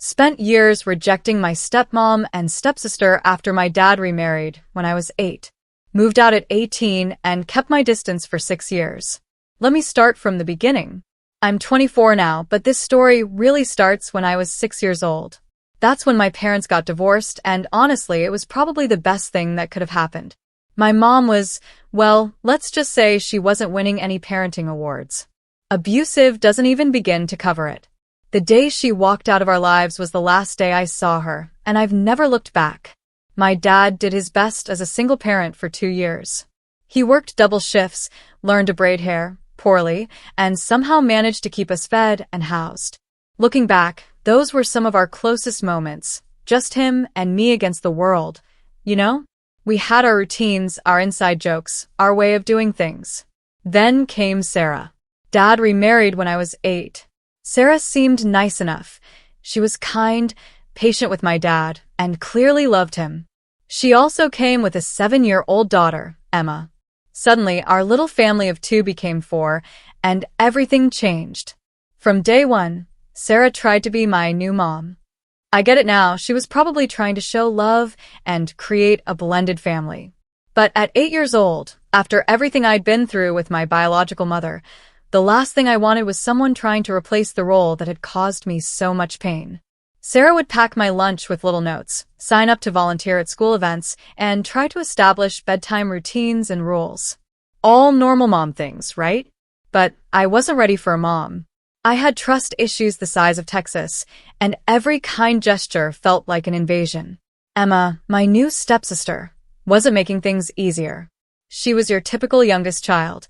Spent years rejecting my stepmom and stepsister after my dad remarried when I was 8. Moved out at 18 and kept my distance for 6 years. Let me start from the beginning. I'm 24 now, but this story really starts when I was 6 years old. That's when my parents got divorced, and honestly, it was probably the best thing that could have happened. My mom was, well, let's just say she wasn't winning any parenting awards. Abusive doesn't even begin to cover it. The day she walked out of our lives was the last day I saw her, and I've never looked back. My dad did his best as a single parent for 2 years. He worked double shifts, learned to braid hair, poorly, and somehow managed to keep us fed and housed. Looking back, those were some of our closest moments, just him and me against the world. You know? We had our routines, our inside jokes, our way of doing things. Then came Sarah. Dad remarried when I was 8. Sarah seemed nice enough. She was kind, patient with my dad, and clearly loved him. She also came with a 7-year-old daughter, Emma. Suddenly, our little family of 2 became 4, and everything changed. From day 1, Sarah tried to be my new mom. I get it now, she was probably trying to show love and create a blended family. But at 8 years old, after everything I'd been through with my biological mother, the last thing I wanted was someone trying to replace the role that had caused me so much pain. Sarah would pack my lunch with little notes, sign up to volunteer at school events, and try to establish bedtime routines and rules. All normal mom things, right? But I wasn't ready for a mom. I had trust issues the size of Texas, and every kind gesture felt like an invasion. Emma, my new stepsister, wasn't making things easier. She was your typical youngest child,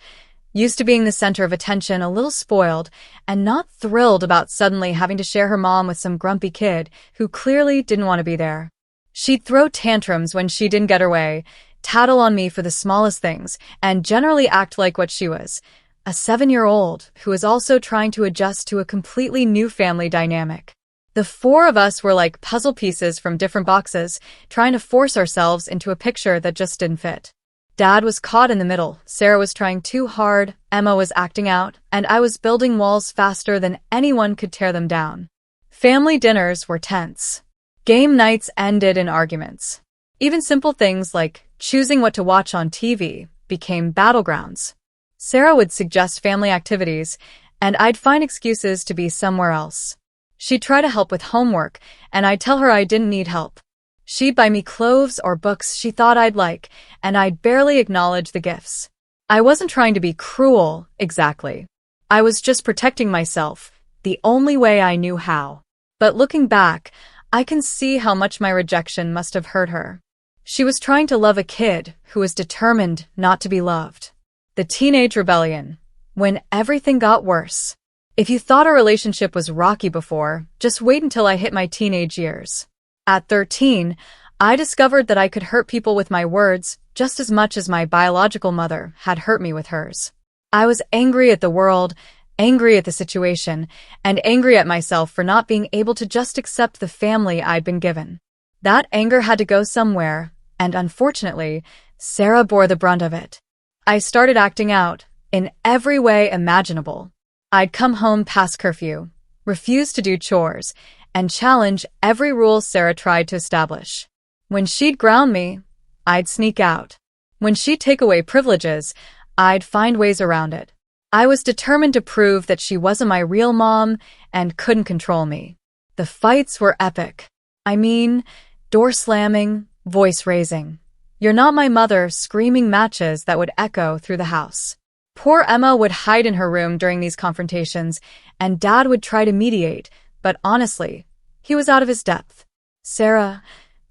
used to being the center of attention, a little spoiled, and not thrilled about suddenly having to share her mom with some grumpy kid who clearly didn't want to be there. She'd throw tantrums when she didn't get her way, tattle on me for the smallest things, and generally act like what she was, a 7-year-old who was also trying to adjust to a completely new family dynamic. The 4 of us were like puzzle pieces from different boxes, trying to force ourselves into a picture that just didn't fit. Dad was caught in the middle, Sarah was trying too hard, Emma was acting out, and I was building walls faster than anyone could tear them down. Family dinners were tense. Game nights ended in arguments. Even simple things like choosing what to watch on TV became battlegrounds. Sarah would suggest family activities, and I'd find excuses to be somewhere else. She'd try to help with homework, and I'd tell her I didn't need help. She'd buy me clothes or books she thought I'd like, and I'd barely acknowledge the gifts. I wasn't trying to be cruel, exactly. I was just protecting myself, the only way I knew how. But looking back, I can see how much my rejection must have hurt her. She was trying to love a kid who was determined not to be loved. The teenage rebellion, when everything got worse. If you thought our relationship was rocky before, just wait until I hit my teenage years. At 13, I discovered that I could hurt people with my words just as much as my biological mother had hurt me with hers. I was angry at the world, angry at the situation, and angry at myself for not being able to just accept the family I'd been given. That anger had to go somewhere, and unfortunately, Sarah bore the brunt of it. I started acting out, in every way imaginable. I'd come home past curfew, refuse to do chores, and challenge every rule Sarah tried to establish. When she'd ground me, I'd sneak out. When she'd take away privileges, I'd find ways around it. I was determined to prove that she wasn't my real mom and couldn't control me. The fights were epic. I mean, door slamming, voice raising. "You're not my mother," screaming matches that would echo through the house. Poor Emma would hide in her room during these confrontations, and Dad would try to mediate, but honestly, he was out of his depth. Sarah,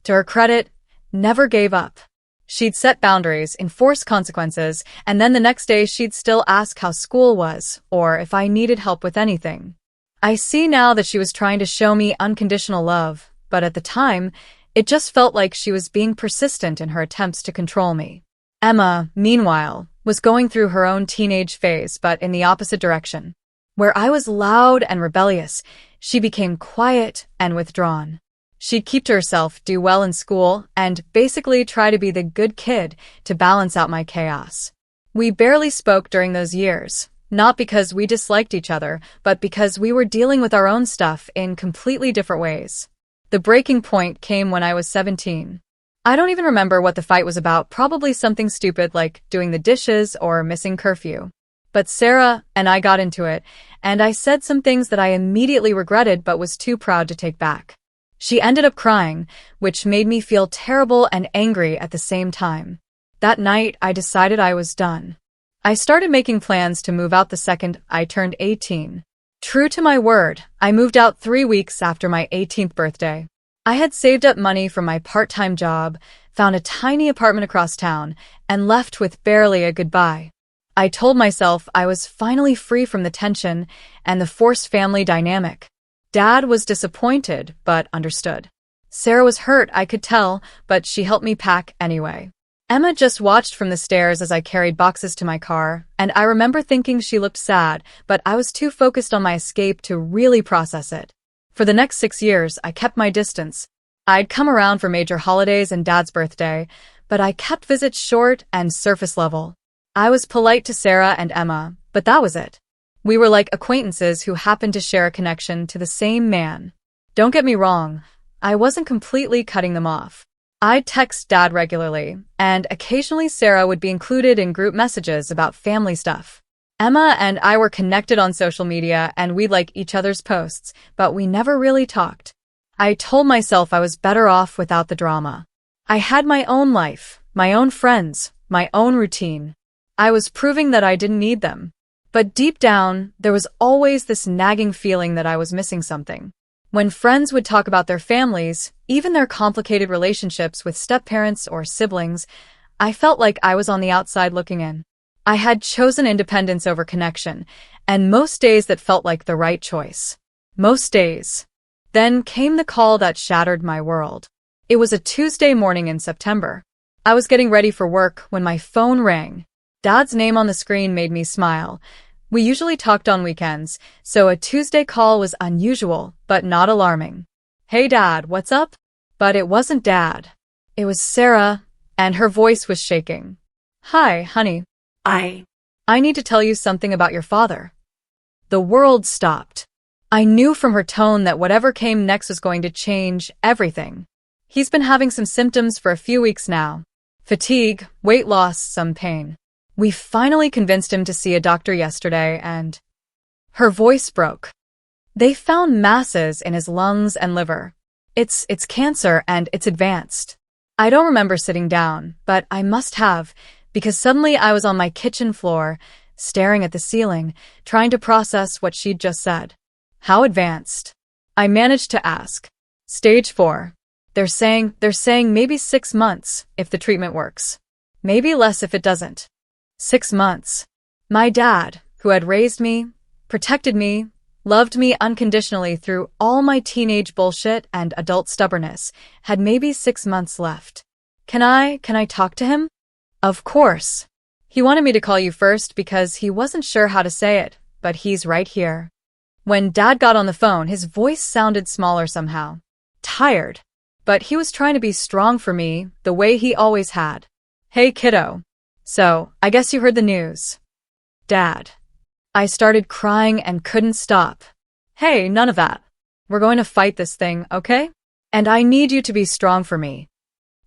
to her credit, never gave up. She'd set boundaries, enforce consequences, and then the next day she'd still ask how school was, or if I needed help with anything. I see now that she was trying to show me unconditional love, but at the time, it just felt like she was being persistent in her attempts to control me. Emma, meanwhile, was going through her own teenage phase, but in the opposite direction. Where I was loud and rebellious, she became quiet and withdrawn. She'd keep to herself, do well in school, and basically try to be the good kid to balance out my chaos. We barely spoke during those years, Not because we disliked each other, but because we were dealing with our own stuff in completely different ways. The breaking point came when I was 17. I don't even remember what the fight was about, probably something stupid like doing the dishes or missing curfew. But Sarah and I got into it, and I said some things that I immediately regretted but was too proud to take back. She ended up crying, which made me feel terrible and angry at the same time. That night, I decided I was done. I started making plans to move out the second I turned 18. True to my word, I moved out 3 weeks after my 18th birthday. I had saved up money from my part-time job, found a tiny apartment across town, and left with barely a goodbye. I told myself I was finally free from the tension and the forced family dynamic. Dad was disappointed, but understood. Sarah was hurt, I could tell, but she helped me pack anyway. Emma just watched from the stairs as I carried boxes to my car, and I remember thinking she looked sad, but I was too focused on my escape to really process it. For the next 6 years, I kept my distance. I'd come around for major holidays and Dad's birthday, but I kept visits short and surface level. I was polite to Sarah and Emma, but that was it. We were like acquaintances who happened to share a connection to the same man. Don't get me wrong, I wasn't completely cutting them off. I'd text Dad regularly, and occasionally Sarah would be included in group messages about family stuff. Emma and I were connected on social media and we'd like each other's posts, but we never really talked. I told myself I was better off without the drama. I had my own life, my own friends, my own routine. I was proving that I didn't need them. But deep down, there was always this nagging feeling that I was missing something. When friends would talk about their families, even their complicated relationships with stepparents or siblings, I felt like I was on the outside looking in. I had chosen independence over connection, and most days that felt like the right choice. Most days. Then came the call that shattered my world. It was a Tuesday morning in September. I was getting ready for work when my phone rang. Dad's name on the screen made me smile. We usually talked on weekends, so a Tuesday call was unusual, but not alarming. "Hey Dad, what's up?" But it wasn't Dad. It was Sarah, and her voice was shaking. "Hi, honey. I need to tell you something about your father." The world stopped. I knew from her tone that whatever came next was going to change everything. He's been having some symptoms for a few weeks now. Fatigue, weight loss, some pain. We finally convinced him to see a doctor yesterday and... Her voice broke. "They found masses in his lungs and liver. It's cancer and it's advanced." I don't remember sitting down, but I must have, because suddenly I was on my kitchen floor, staring at the ceiling, trying to process what she'd just said. "How advanced?" I managed to ask. "Stage 4. They're saying maybe 6 months if the treatment works. Maybe less if it doesn't." 6 months. My dad, who had raised me, protected me, loved me unconditionally through all my teenage bullshit and adult stubbornness, had maybe 6 months left. Can I talk to him?" "Of course." "He wanted me to call you first because he wasn't sure how to say it, but he's right here." When Dad got on the phone, his voice sounded smaller somehow. Tired. But he was trying to be strong for me, the way he always had. "Hey kiddo. So, I guess you heard the news." "Dad." I started crying and couldn't stop. "Hey, none of that. We're going to fight this thing, okay? And I need you to be strong for me."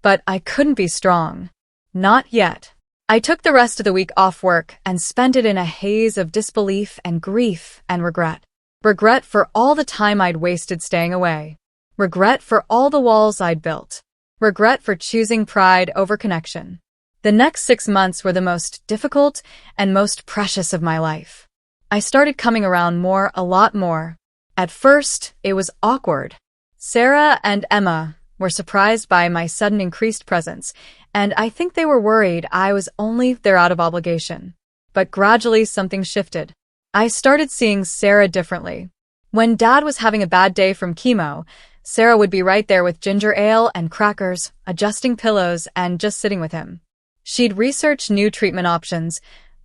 But I couldn't be strong. Not yet. I took the rest of the week off work and spent it in a haze of disbelief and grief and regret. Regret for all the time I'd wasted staying away. Regret for all the walls I'd built. Regret for choosing pride over connection. The next 6 months were the most difficult and most precious of my life. I started coming around more, a lot more. At first, it was awkward. Sarah and Emma were surprised by my sudden increased presence, and I think they were worried I was only there out of obligation. But gradually something shifted. I started seeing Sarah differently. When Dad was having a bad day from chemo, Sarah would be right there with ginger ale and crackers, adjusting pillows and just sitting with him. She'd research new treatment options,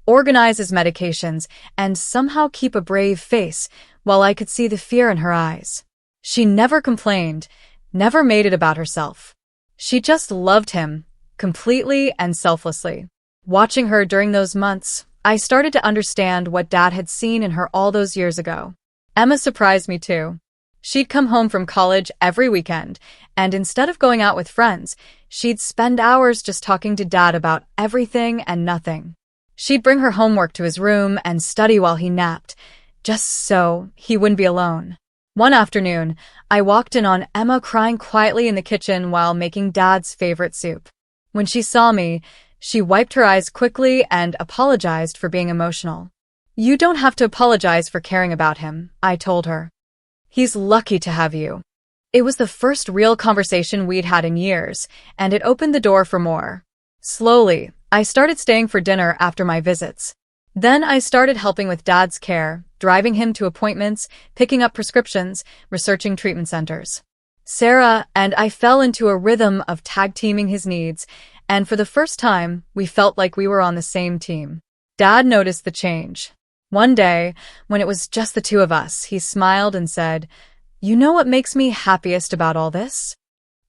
organize his medications, and somehow keep a brave face while I could see the fear in her eyes. She never complained, never made it about herself. She just loved him, completely and selflessly. Watching her during those months, I started to understand what Dad had seen in her all those years ago. Emma surprised me too. She'd come home from college every weekend, and instead of going out with friends, she'd spend hours just talking to Dad about everything and nothing. She'd bring her homework to his room and study while he napped, just so he wouldn't be alone. One afternoon, I walked in on Emma crying quietly in the kitchen while making Dad's favorite soup. When she saw me, she wiped her eyes quickly and apologized for being emotional. "You don't have to apologize for caring about him," I told her. "He's lucky to have you." It was the first real conversation we'd had in years, and it opened the door for more. Slowly, I started staying for dinner after my visits. Then I started helping with Dad's care, driving him to appointments, picking up prescriptions, researching treatment centers. Sarah and I fell into a rhythm of tag-teaming his needs, and for the first time, we felt like we were on the same team. Dad noticed the change. One day, when it was just the two of us, he smiled and said, "You know what makes me happiest about all this?"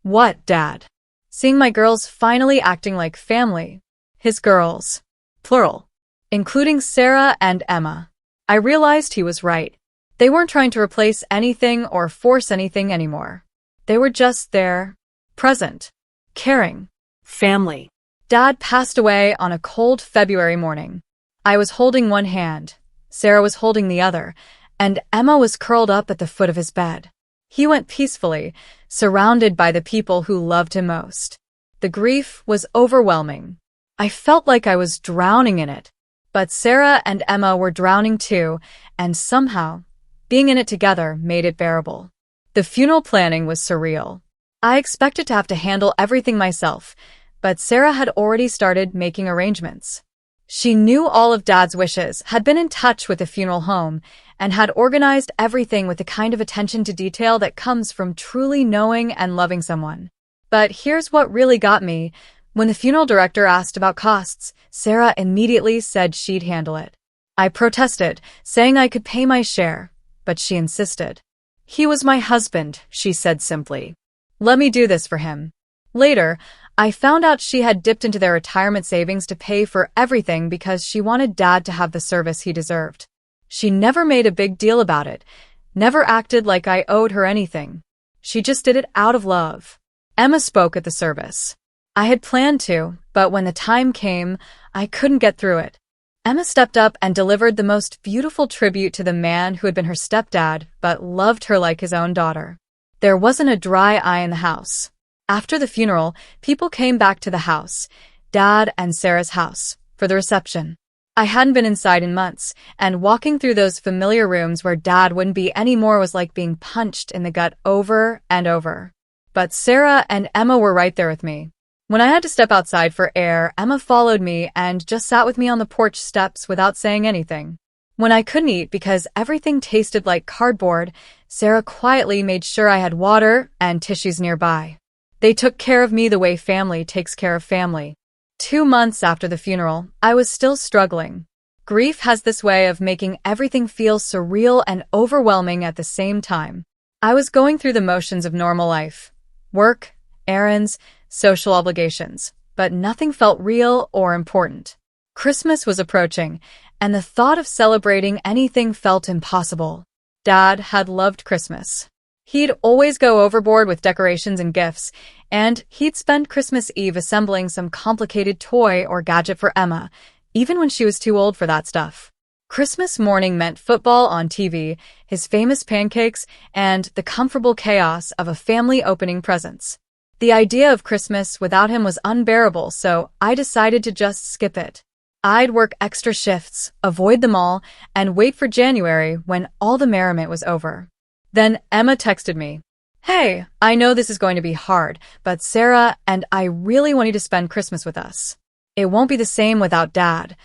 "What, Dad?" "Seeing my girls finally acting like family." His girls. Plural. Including Sarah and Emma. I realized he was right. They weren't trying to replace anything or force anything anymore. They were just there, present, caring. Family. Dad passed away on a cold February morning. I was holding one hand, Sarah was holding the other, and Emma was curled up at the foot of his bed. He went peacefully, surrounded by the people who loved him most. The grief was overwhelming. I felt like I was drowning in it. But Sarah and Emma were drowning too, and somehow, being in it together made it bearable. The funeral planning was surreal. I expected to have to handle everything myself, but Sarah had already started making arrangements. She knew all of Dad's wishes, had been in touch with the funeral home, and had organized everything with the kind of attention to detail that comes from truly knowing and loving someone. But here's what really got me. When the funeral director asked about costs, Sarah immediately said she'd handle it. I protested, saying I could pay my share, but she insisted. "He was my husband," she said simply. "Let me do this for him." Later, I found out she had dipped into their retirement savings to pay for everything because she wanted Dad to have the service he deserved. She never made a big deal about it, never acted like I owed her anything. She just did it out of love. Emma spoke at the service. I had planned to, but when the time came, I couldn't get through it. Emma stepped up and delivered the most beautiful tribute to the man who had been her stepdad, but loved her like his own daughter. There wasn't a dry eye in the house. After the funeral, people came back to the house, Dad and Sarah's house, for the reception. I hadn't been inside in months, and walking through those familiar rooms where Dad wouldn't be anymore was like being punched in the gut over and over. But Sarah and Emma were right there with me. When I had to step outside for air, Emma followed me and just sat with me on the porch steps without saying anything. When I couldn't eat because everything tasted like cardboard, Sarah quietly made sure I had water and tissues nearby. They took care of me the way family takes care of family. 2 months after the funeral, I was still struggling. Grief has this way of making everything feel surreal and overwhelming at the same time. I was going through the motions of normal life. Work, errands, social obligations, but nothing felt real or important. Christmas was approaching, and the thought of celebrating anything felt impossible. Dad had loved Christmas. He'd always go overboard with decorations and gifts, and he'd spend Christmas Eve assembling some complicated toy or gadget for Emma, even when she was too old for that stuff. Christmas morning meant football on TV, his famous pancakes, and the comfortable chaos of a family opening presents. The idea of Christmas without him was unbearable, so I decided to just skip it. I'd work extra shifts, avoid them all, and wait for January when all the merriment was over. Then Emma texted me, "Hey, I know this is going to be hard, but Sarah and I really want you to spend Christmas with us. It won't be the same without Dad,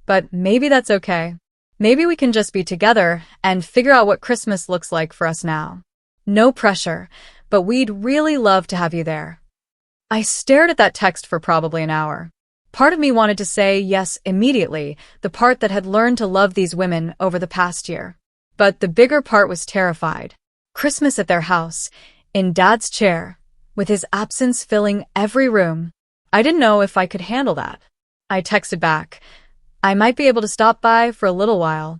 but maybe that's okay. Maybe we can just be together and figure out what Christmas looks like for us now. No pressure, but we'd really love to have you there." I stared at that text for probably an hour. Part of me wanted to say yes immediately, the part that had learned to love these women over the past year. But the bigger part was terrified. Christmas at their house, in Dad's chair, with his absence filling every room. I didn't know if I could handle that. I texted back, I might be able to stop by for a little while.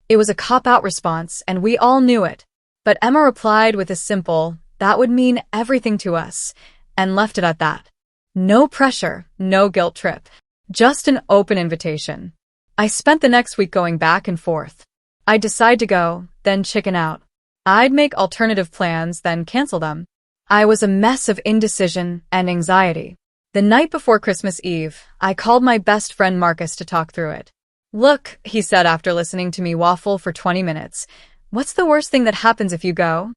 It was a cop-out response, and we all knew it. But Emma replied with a simple, "That would mean everything to us," and left it at that. No pressure, no guilt trip. Just an open invitation. I spent the next week going back and forth. I'd decide to go, then chicken out. I'd make alternative plans, then cancel them. I was a mess of indecision and anxiety. The night before Christmas Eve, I called my best friend Marcus to talk through it. "Look," he said after listening to me waffle for 20 minutes, "what's the worst thing that happens if you go?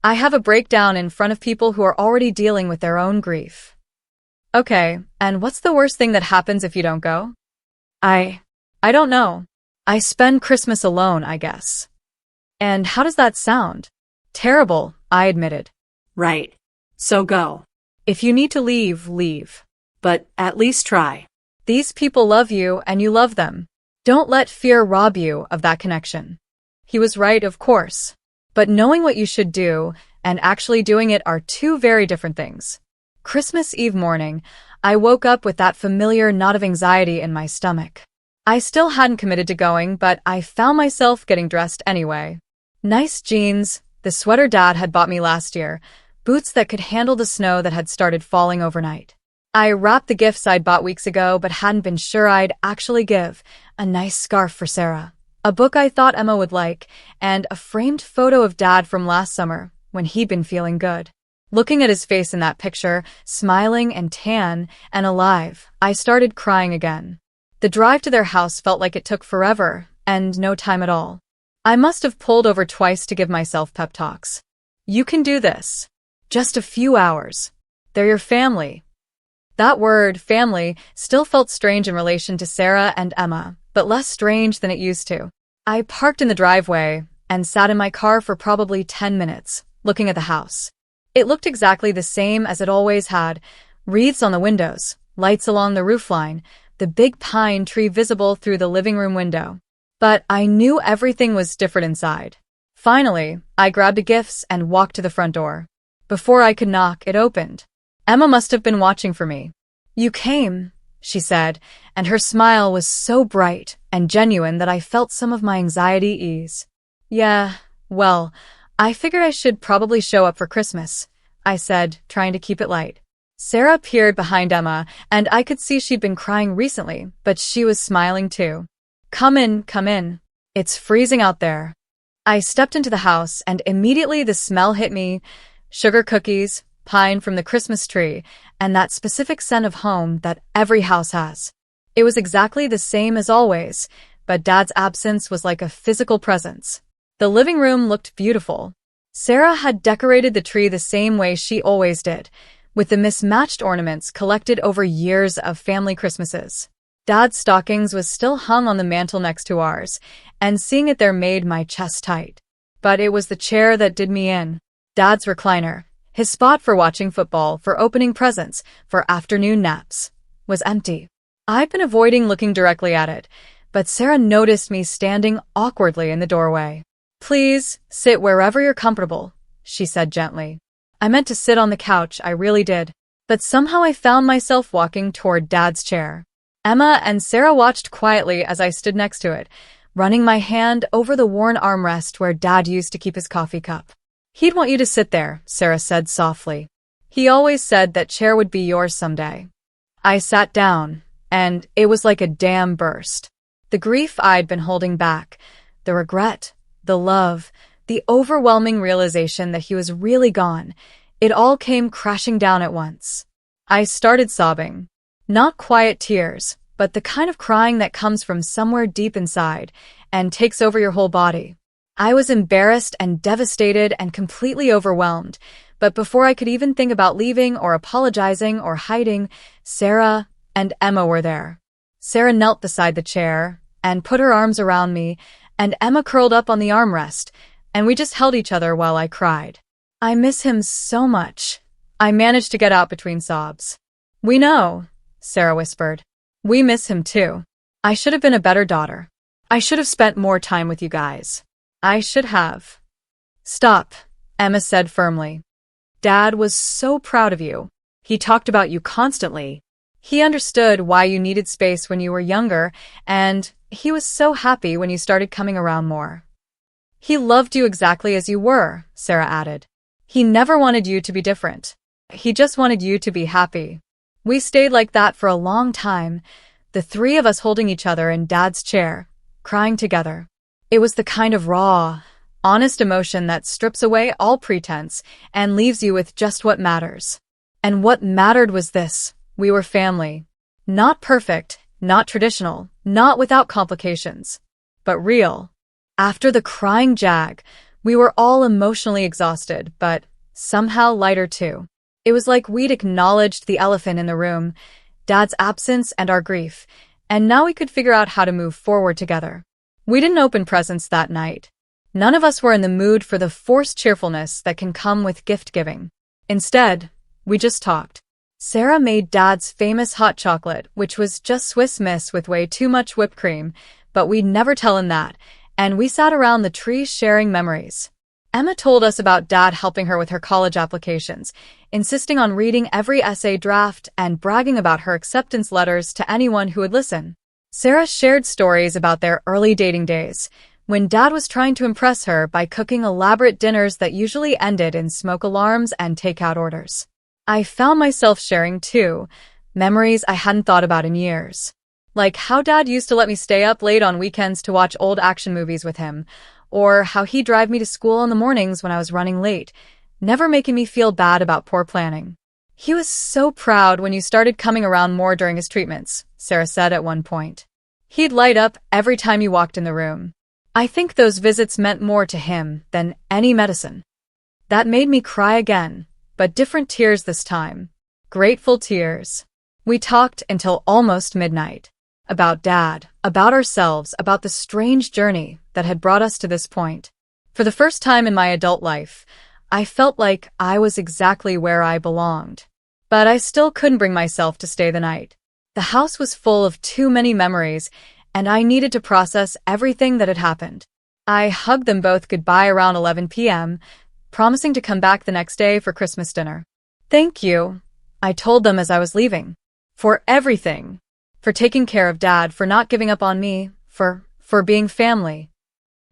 I have a breakdown in front of people who are already dealing with their own grief." "Okay, and what's the worst thing that happens if you don't go?" I don't know. I spend Christmas alone, I guess." "And how does that sound?" "Terrible," I admitted. Right. So go. "If you need to leave, leave. But at least try. These people love you and you love them. Don't let fear rob you of that connection." He was right, of course. But knowing what you should do and actually doing it are two very different things. Christmas Eve morning, I woke up with that familiar knot of anxiety in my stomach. I still hadn't committed to going, but I found myself getting dressed anyway. Nice jeans, the sweater Dad had bought me last year, boots that could handle the snow that had started falling overnight. I wrapped the gifts I'd bought weeks ago but hadn't been sure I'd actually give, a nice scarf for Sarah, a book I thought Emma would like, and a framed photo of Dad from last summer when he'd been feeling good. Looking at his face in that picture, smiling and tan and alive, I started crying again. The drive to their house felt like it took forever and no time at all. I must have pulled over twice to give myself pep talks. "You can do this. Just a few hours. They're your family." That word, family, still felt strange in relation to Sarah and Emma, but less strange than it used to. I parked in the driveway and sat in my car for probably 10 minutes, looking at the house. It looked exactly the same as it always had, wreaths on the windows, lights along the roofline, the big pine tree visible through the living room window. But I knew everything was different inside. Finally, I grabbed the gifts and walked to the front door. Before I could knock, it opened. Emma must have been watching for me. "You came," she said, and her smile was so bright and genuine that I felt some of my anxiety ease. "Yeah, well, I figured I should probably show up for Christmas," I said, trying to keep it light. Sarah peered behind Emma, and I could see she'd been crying recently, but she was smiling too. Come in. It's freezing out there." I stepped into the house, and immediately the smell hit me. Sugar cookies, pine from the Christmas tree, and that specific scent of home that every house has. It was exactly the same as always, but Dad's absence was like a physical presence. The living room looked beautiful. Sarah had decorated the tree the same way she always did, with the mismatched ornaments collected over years of family Christmases. Dad's stockings was still hung on the mantel next to ours, and seeing it there made my chest tight. But it was the chair that did me in. Dad's recliner, his spot for watching football, for opening presents, for afternoon naps, was empty. I'd been avoiding looking directly at it, but Sarah noticed me standing awkwardly in the doorway. "Please, sit wherever you're comfortable," she said gently. I meant to sit on the couch, I really did. But somehow I found myself walking toward Dad's chair. Emma and Sarah watched quietly as I stood next to it, running my hand over the worn armrest where Dad used to keep his coffee cup. "He'd want you to sit there," Sarah said softly. "He always said that chair would be yours someday." I sat down, and it was like a dam burst. The grief I'd been holding back, the regret, the love, the overwhelming realization that he was really gone, it all came crashing down at once. I started sobbing. Not quiet tears, but the kind of crying that comes from somewhere deep inside and takes over your whole body. I was embarrassed and devastated and completely overwhelmed, but before I could even think about leaving or apologizing or hiding, Sarah and Emma were there. Sarah knelt beside the chair and put her arms around me, and Emma curled up on the armrest, and we just held each other while I cried. "I miss him so much," I managed to get out between sobs. "We know," Sarah whispered. "We miss him too. I should have been a better daughter. I should have spent more time with you guys. I should have." "Stop," Emma said firmly. "Dad was so proud of you. He talked about you constantly. He understood why you needed space when you were younger, and he was so happy when you started coming around more. He loved you exactly as you were, Sarah added. He never wanted you to be different. He just wanted you to be happy. We stayed like that for a long time, the three of us holding each other in Dad's chair, crying together. It was the kind of raw, honest emotion that strips away all pretense and leaves you with just what matters. And what mattered was this: we were family. Not perfect, not traditional, not without complications, but real. After the crying jag, we were all emotionally exhausted, but somehow lighter too. It was like we'd acknowledged the elephant in the room, Dad's absence and our grief, and now we could figure out how to move forward together. We didn't open presents that night. None of us were in the mood for the forced cheerfulness that can come with gift-giving. Instead, we just talked. Sarah made Dad's famous hot chocolate, which was just Swiss Miss with way too much whipped cream, but we'd never tell him that, and we sat around the tree sharing memories. Emma told us about Dad helping her with her college applications, insisting on reading every essay draft and bragging about her acceptance letters to anyone who would listen. Sarah shared stories about their early dating days, when Dad was trying to impress her by cooking elaborate dinners that usually ended in smoke alarms and takeout orders. I found myself sharing, too, memories I hadn't thought about in years. Like how Dad used to let me stay up late on weekends to watch old action movies with him, or how he'd drive me to school in the mornings when I was running late, never making me feel bad about poor planning. He was so proud when you started coming around more during his treatments, Sarah said at one point. He'd light up every time you walked in the room. I think those visits meant more to him than any medicine. That made me cry again, but different tears this time. Grateful tears. We talked until almost midnight. About Dad, about ourselves, about the strange journey that had brought us to this point. For the first time in my adult life, I felt like I was exactly where I belonged. But I still couldn't bring myself to stay the night. The house was full of too many memories, and I needed to process everything that had happened. I hugged them both goodbye around 11 p.m., promising to come back the next day for Christmas dinner. Thank you, I told them as I was leaving. For everything. For taking care of Dad, for not giving up on me, for being family.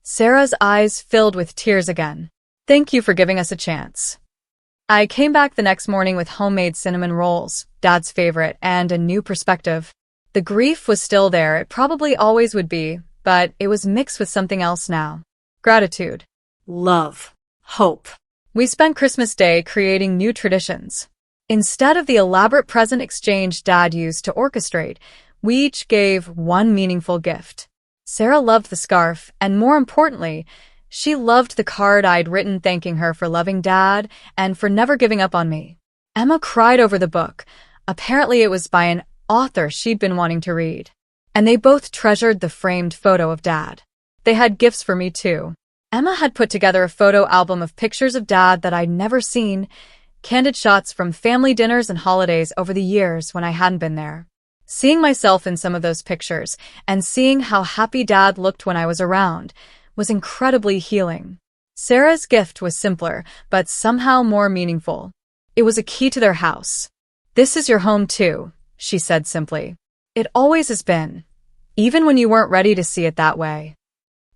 Sarah's eyes filled with tears again. Thank you for giving us a chance. I came back the next morning with homemade cinnamon rolls, Dad's favorite, and a new perspective. The grief was still there, it probably always would be, but it was mixed with something else now. Gratitude. Love. Hope. We spent Christmas Day creating new traditions. Instead of the elaborate present exchange Dad used to orchestrate, we each gave one meaningful gift. Sarah loved the scarf, and more importantly, she loved the card I'd written thanking her for loving Dad and for never giving up on me. Emma cried over the book. Apparently it was by an author she'd been wanting to read. And they both treasured the framed photo of Dad. They had gifts for me too. Emma had put together a photo album of pictures of Dad that I'd never seen, candid shots from family dinners and holidays over the years when I hadn't been there. Seeing myself in some of those pictures and seeing how happy Dad looked when I was around was incredibly healing. Sarah's gift was simpler, but somehow more meaningful. It was a key to their house. This is your home too, she said simply. It always has been, even when you weren't ready to see it that way.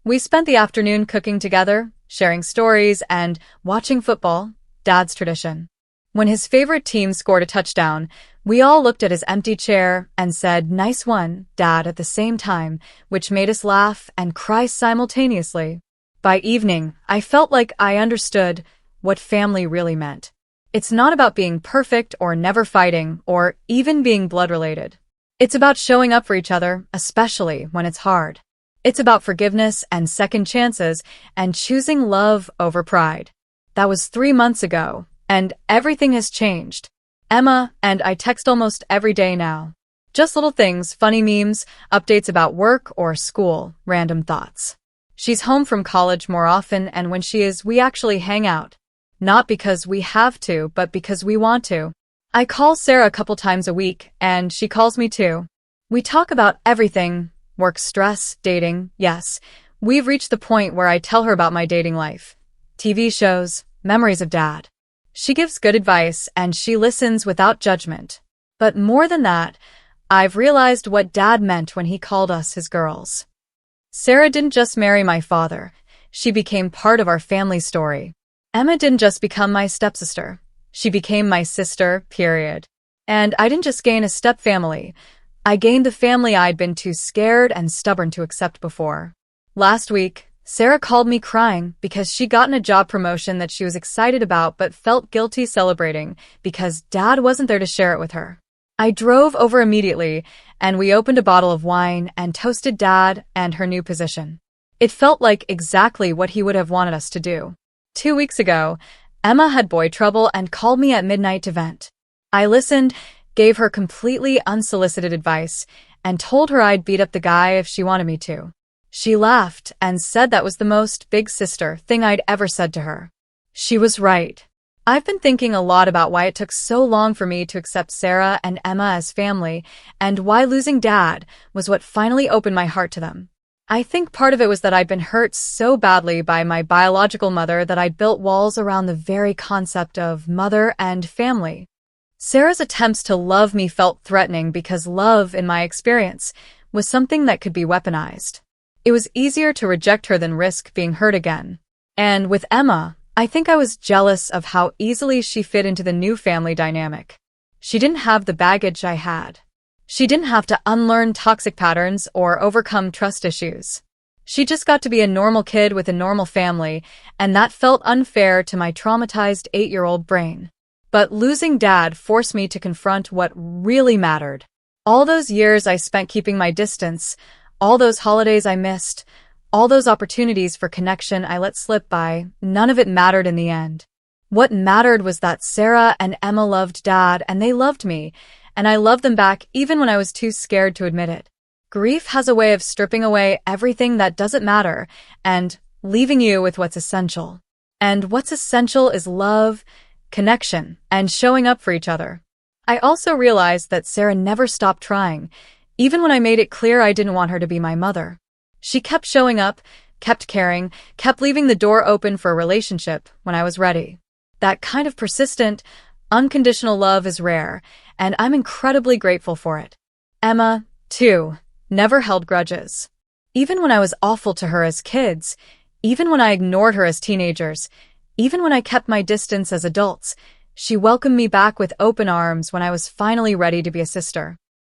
We spent the afternoon cooking together, sharing stories, and watching football, Dad's tradition. When his favorite team scored a touchdown, we all looked at his empty chair and said, "Nice one, Dad," at the same time, which made us laugh and cry simultaneously. By evening, I felt like I understood what family really meant. It's not about being perfect or never fighting or even being blood-related. It's about showing up for each other, especially when it's hard. It's about forgiveness and second chances and choosing love over pride. That was 3 months ago. And everything has changed. Emma and I text almost every day now. Just little things, funny memes, updates about work or school, random thoughts. She's home from college more often, and when she is, we actually hang out. Not because we have to, but because we want to. I call Sarah a couple times a week, and she calls me too. We talk about everything, work stress, dating, yes. We've reached the point where I tell her about my dating life. TV shows, memories of Dad. She gives good advice, and she listens without judgment. But more than that, I've realized what Dad meant when he called us his girls. Sarah didn't just marry my father. She became part of our family story. Emma didn't just become my stepsister. She became my sister, period. And I didn't just gain a stepfamily. I gained the family I'd been too scared and stubborn to accept before. Last week, Sarah called me crying because she'd gotten a job promotion that she was excited about but felt guilty celebrating because Dad wasn't there to share it with her. I drove over immediately, and we opened a bottle of wine and toasted Dad and her new position. It felt like exactly what he would have wanted us to do. 2 weeks ago, Emma had boy trouble and called me at midnight to vent. I listened, gave her completely unsolicited advice, and told her I'd beat up the guy if she wanted me to. She laughed and said that was the most big sister thing I'd ever said to her. She was right. I've been thinking a lot about why it took so long for me to accept Sarah and Emma as family, and why losing Dad was what finally opened my heart to them. I think part of it was that I'd been hurt so badly by my biological mother that I'd built walls around the very concept of mother and family. Sarah's attempts to love me felt threatening because love, in my experience, was something that could be weaponized. It was easier to reject her than risk being hurt again. And with Emma, I think I was jealous of how easily she fit into the new family dynamic. She didn't have the baggage I had. She didn't have to unlearn toxic patterns or overcome trust issues. She just got to be a normal kid with a normal family, and that felt unfair to my traumatized 8-year-old brain. But losing Dad forced me to confront what really mattered. All those years I spent keeping my distance, all those holidays I missed, all those opportunities for connection I let slip by, none of it mattered in the end. What mattered was that Sarah and Emma loved Dad, and they loved me, and I loved them back even when I was too scared to admit it. Grief has a way of stripping away everything that doesn't matter and leaving you with what's essential. And what's essential is love, connection, and showing up for each other. I also realized that Sarah never stopped trying, even when I made it clear I didn't want her to be my mother. She kept showing up, kept caring, kept leaving the door open for a relationship when I was ready. That kind of persistent, unconditional love is rare, and I'm incredibly grateful for it. Emma, too, never held grudges. Even when I was awful to her as kids, even when I ignored her as teenagers, even when I kept my distance as adults, she welcomed me back with open arms when I was finally ready to be a sister.